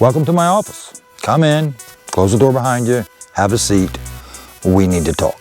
welcome to my office. Come in, close the door behind you, have a seat. We need to talk.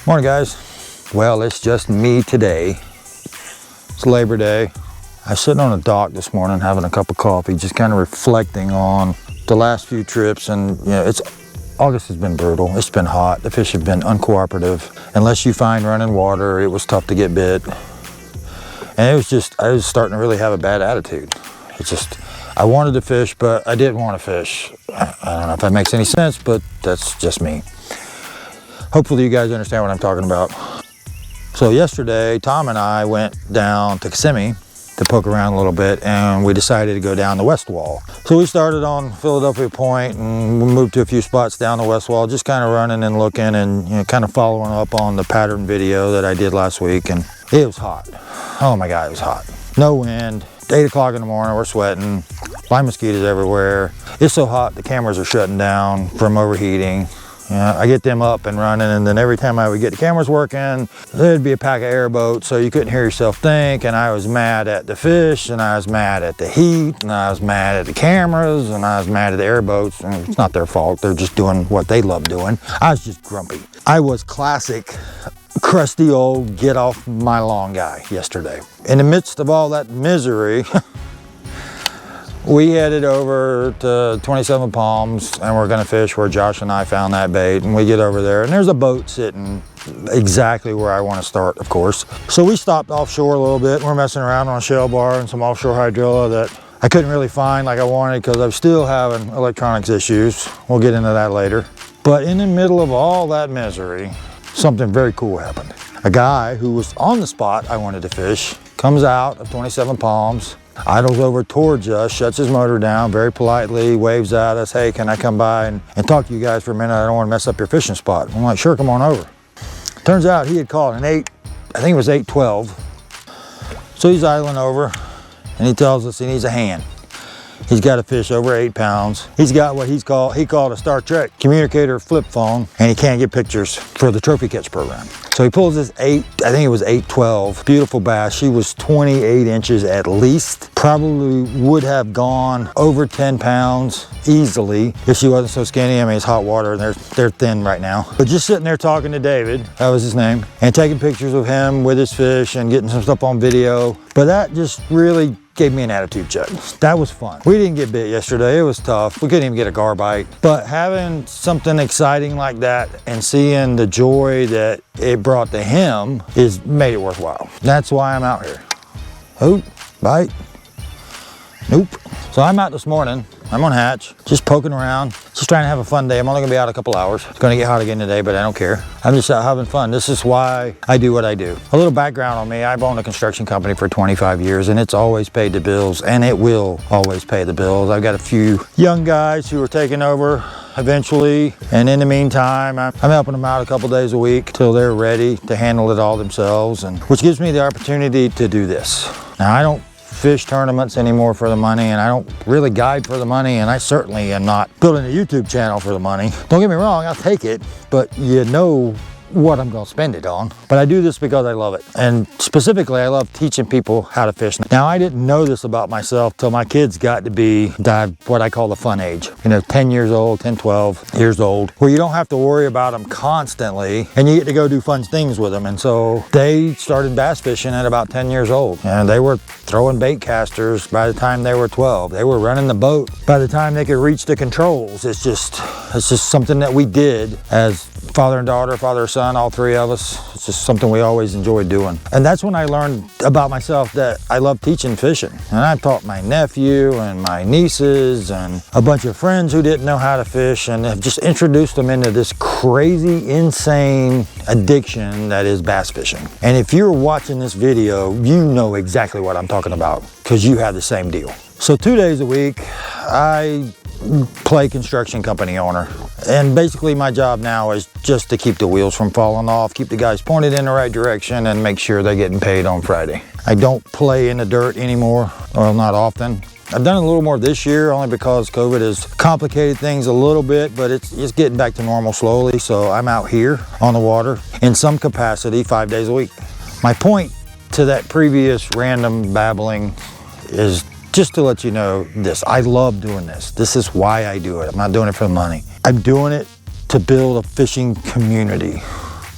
Morning, guys. Well, it's just me today. It's Labor Day. I was sitting on a dock this morning having a cup of coffee, just kind of reflecting on the last few trips. And you know, August has been brutal. It's been hot. The fish have been uncooperative. Unless you find running water, it was tough to get bit. And I was starting to really have a bad attitude. I wanted to fish, but I didn't want to fish. I don't know if that makes any sense, but that's just me. Hopefully you guys understand what I'm talking about. So yesterday, Tom and I went down to Kissimmee to poke around a little bit, and we decided to go down the west wall. So we started on Philadelphia Point and we moved to a few spots down the west wall, just kind of running and looking and kind of following up on the pattern video that I did last week. And it was hot. Oh my God, it was hot. No wind, 8 o'clock in the morning, we're sweating, fly mosquitoes everywhere. It's so hot, the cameras are shutting down from overheating. I get them up and running, and then every time I would get the cameras working, there'd be a pack of airboats, so you couldn't hear yourself think, and I was mad at the fish, and I was mad at the heat, and I was mad at the cameras, and I was mad at the airboats, and it's not their fault. They're just doing what they love doing. I was just grumpy. I was classic, crusty old get off my lawn guy yesterday. In the midst of all that misery, we headed over to 27 Palms, and we're gonna fish where Josh and I found that bait. And we get over there, and there's a boat sitting exactly where I want to start, of course. So we stopped offshore a little bit, and we're messing around on a shell bar and some offshore hydrilla that I couldn't really find like I wanted because I'm still having electronics issues. We'll get into that later. But in the middle of all that misery, something very cool happened. A guy who was on the spot I wanted to fish comes out of 27 Palms, idles over towards us, shuts his motor down very politely, waves at us, hey, can I come by and talk to you guys for a minute? I don't want to mess up your fishing spot. I'm like, sure, come on over. Turns out he had caught an 8, I think it was 8-12. So he's idling over and he tells us he needs a hand. He's got a fish over 8 pounds. He's got what he called a Star Trek communicator flip phone, and he can't get pictures for the trophy catch program. So he pulls this 8, I think it was 8-12, beautiful bass. She was 28 inches at least. Probably would have gone over 10 pounds easily if she wasn't so skinny. I mean, it's hot water and they're thin right now. But just sitting there talking to David, that was his name, and taking pictures of him with his fish and getting some stuff on video. But that just really gave me an attitude check. That was fun. We didn't get bit yesterday. It was tough. We couldn't even get a gar bite. But having something exciting like that and seeing the joy that it brought to him made it worthwhile. That's why I'm out here. Oh, bite. Nope. So I'm out this morning. I'm on hatch, just poking around, just trying to have a fun day. I'm only gonna be out a couple hours. It's gonna get hot again today, but I don't care. I'm just out having fun. This is why I do what I do. A little background on me. I've owned a construction company for 25 years, and it's always paid the bills, and it will always pay the bills. I've got a few young guys who are taking over eventually, and in the meantime, I'm helping them out a couple days a week till they're ready to handle it all themselves, and which gives me the opportunity to do this. Now, I don't fish tournaments anymore for the money, and I don't really guide for the money, and I certainly am not building a YouTube channel for the money. Don't get me wrong, I'll take it, but you know what I'm gonna spend it on. But I do this because I love it. And specifically, I love teaching people how to fish. Now, I didn't know this about myself till my kids got to be what I call the fun age. You know, 10 years old, 10, 12 years old, where you don't have to worry about them constantly, and you get to go do fun things with them. And so they started bass fishing at about 10 years old. And they were throwing bait casters by the time they were 12. They were running the boat by the time they could reach the controls. It's just something that we did as father and daughter, father and son, all three of us. It's just something we always enjoyed doing. And that's when I learned about myself that I love teaching fishing. And I've taught my nephew and my nieces and a bunch of friends who didn't know how to fish, and have just introduced them into this crazy, insane addiction that is bass fishing. And if you're watching this video, you know exactly what I'm talking about because you have the same deal. So 2 days a week, I play construction company owner. And basically my job now is just to keep the wheels from falling off, keep the guys pointed in the right direction, and make sure they're getting paid on Friday. I don't play in the dirt anymore, well, not often. I've done it a little more this year only because COVID has complicated things a little bit, but it's getting back to normal slowly. So I'm out here on the water in some capacity 5 days a week. My point to that previous random babbling is just to let you know this. I love doing this. This is why I do it. I'm not doing it for the money. I'm doing it to build a fishing community.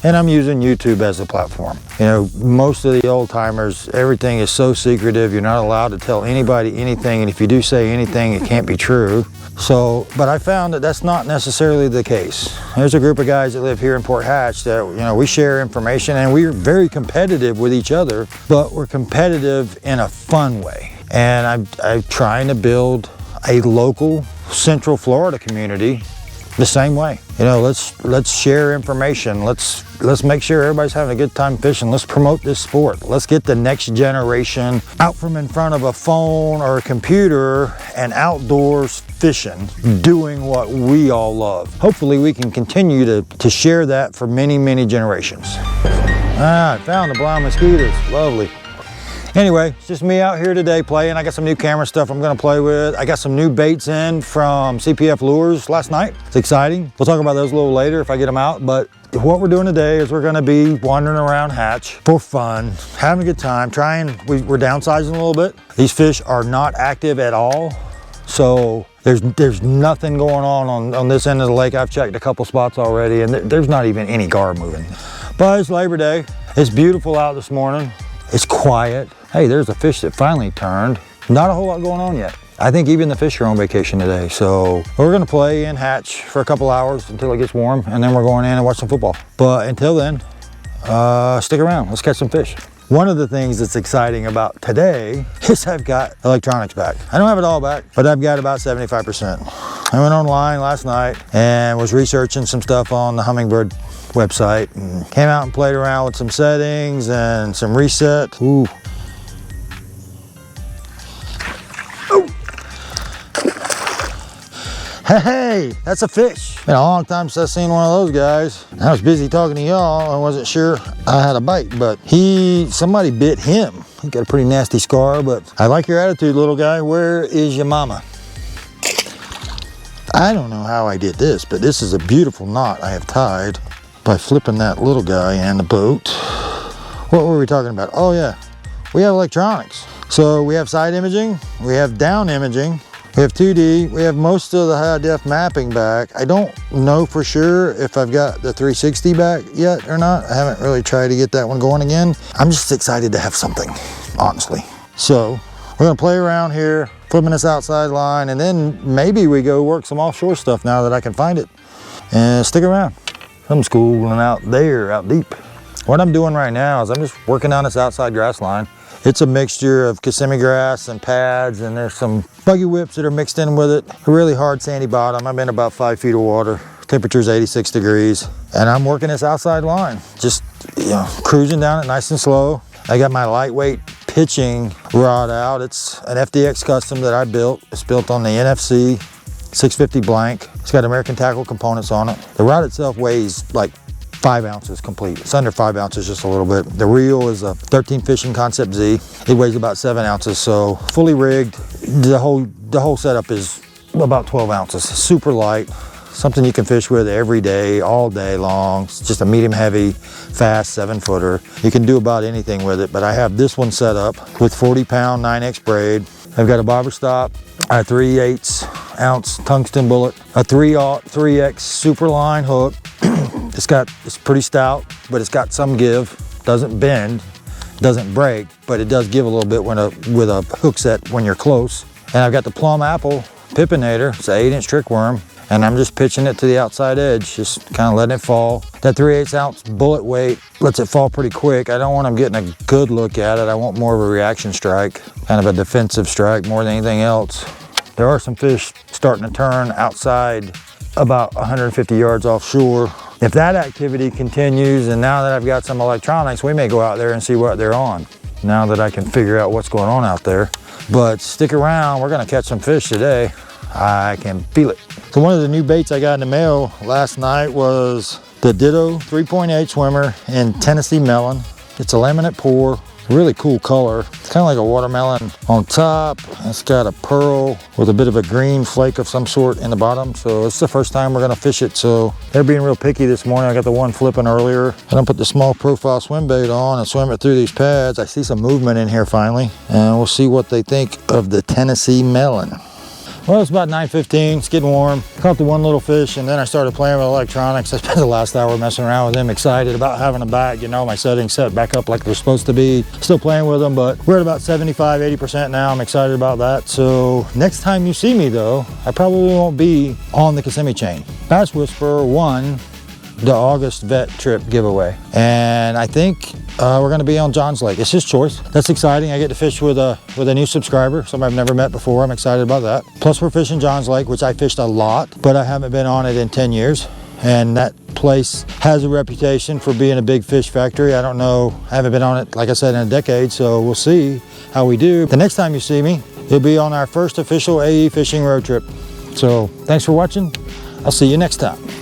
And I'm using YouTube as a platform. You know, most of the old timers, everything is so secretive. You're not allowed to tell anybody anything. And if you do say anything, it can't be true. So, but I found that that's not necessarily the case. There's a group of guys that live here in Port Hatch that, you know, we share information and we're very competitive with each other, but we're competitive in a fun way. And I'm trying to build a local Central Florida community the same way. You know, let's share information. Let's make sure everybody's having a good time fishing. Let's promote this sport. Let's get the next generation out from in front of a phone or a computer and outdoors fishing, doing what we all love. Hopefully we can continue to share that for many, many generations. I found the blind mosquitoes. Lovely. Anyway, it's just me out here today playing. I got some new camera stuff I'm gonna play with. I got some new baits in from CPF Lures last night. It's exciting. We'll talk about those a little later if I get them out, but what we're doing today is we're gonna be wandering around Hatch for fun, having a good time, we're downsizing a little bit. These fish are not active at all, so there's nothing going on this end of the lake. I've checked a couple spots already and there's not even any gar moving. But it's Labor Day. It's beautiful out this morning. It's quiet. Hey, there's a fish that finally turned. Not a whole lot going on yet. I think even the fish are on vacation today. So we're gonna play in Hatch for a couple hours until it gets warm, and then we're going in and watch some football. But until then, stick around, let's catch some fish. One of the things that's exciting about today is I've got electronics back. I don't have it all back, but I've got about 75%. I went online last night and was researching some stuff on the Humminbird website and came out and played around with some settings and some reset. Ooh. Oh. Hey, that's a fish. Been a long time since I've seen one of those guys. I was busy talking to y'all. I wasn't sure I had a bite, but somebody bit him. He got a pretty nasty scar, but I like your attitude, little guy. Where is your mama? I don't know how I did this, but this is a beautiful knot I have tied by flipping that little guy in the boat. What were we talking about? Oh yeah, we have electronics. So we have side imaging, we have down imaging, we have 2D, we have most of the high def mapping back. I don't know for sure if I've got the 360 back yet or not. I haven't really tried to get that one going again. I'm just excited to have something, honestly. So we're gonna play around here, flipping this outside line, and then maybe we go work some offshore stuff now that I can find it. And stick around. I'm schooling out there, out deep. What I'm doing right now is I'm just working on this outside grass line. It's a mixture of Kissimmee grass and pads, and there's some buggy whips that are mixed in with it. A really hard sandy bottom. I'm in about 5 feet of water. Temperature's 86 degrees. And I'm working this outside line. Just, you know, cruising down it nice and slow. I got my lightweight pitching rod out. It's an FDX custom that I built. It's built on the NFC 650 blank. It's got American Tackle components on it. The rod itself weighs like 5 ounces complete. It's under 5 ounces, just a little bit. The reel is a 13 Fishing Concept Z. It weighs about 7 ounces, so fully rigged. The whole setup is about 12 ounces. Super light, something you can fish with every day, all day long. It's just a medium heavy, fast 7-footer. You can do about anything with it, but I have this one set up with 40-pound 9X braid. I've got a bobber stop, a 3/8 ounce tungsten bullet, a 3/3X super line hook. It's pretty stout, but it's got some give. Doesn't bend, doesn't break, but it does give a little bit with a hook set when you're close. And I've got the Plum Apple Pippinator. It's an 8-inch trick worm, and I'm just pitching it to the outside edge, just kind of letting it fall. That 3/8 ounce bullet weight lets it fall pretty quick. I don't want them getting a good look at it. I want more of a reaction strike, kind of a defensive strike more than anything else. There are some fish starting to turn outside about 150 yards offshore. If that activity continues, and now that I've got some electronics, we may go out there and see what they're on, now that I can figure out what's going on out there. But stick around, we're gonna catch some fish today. I can feel it. So one of the new baits I got in the mail last night was the Ditto 3.8 swimmer in Tennessee Melon. It's a laminate pour, really cool color. It's kind of like a watermelon on top. It's got a pearl with a bit of a green flake of some sort in the bottom. So it's the first time we're gonna fish it. So they're being real picky this morning. I got the one flipping earlier. I'm gonna put the small profile swim bait on and swim it through these pads. I see some movement in here finally, and we'll see what they think of the Tennessee Melon. Well, it's about 9:15, it's getting warm. Caught the one little fish, and then I started playing with electronics. I spent the last hour messing around with them, excited about having them back. You know, my settings set back up like they're supposed to be. Still playing with them, but we're at about 75, 80% now. I'm excited about that. So next time you see me though, I probably won't be on the Kissimmee chain. Bass Whisperer won the August vet trip giveaway, and I think we're going to be on Johns Lake. It's his choice. That's exciting. I get to fish with a new subscriber, somebody I've never met before. I'm excited about that. Plus we're fishing Johns Lake, which I fished a lot, but I haven't been on it in 10 years. And that place has a reputation for being a big fish factory. I don't know, I haven't been on it, like I said, in a decade, so we'll see how we do. The next time you see me, it'll be on our first official AE fishing road trip. So thanks for watching. I'll see you next time.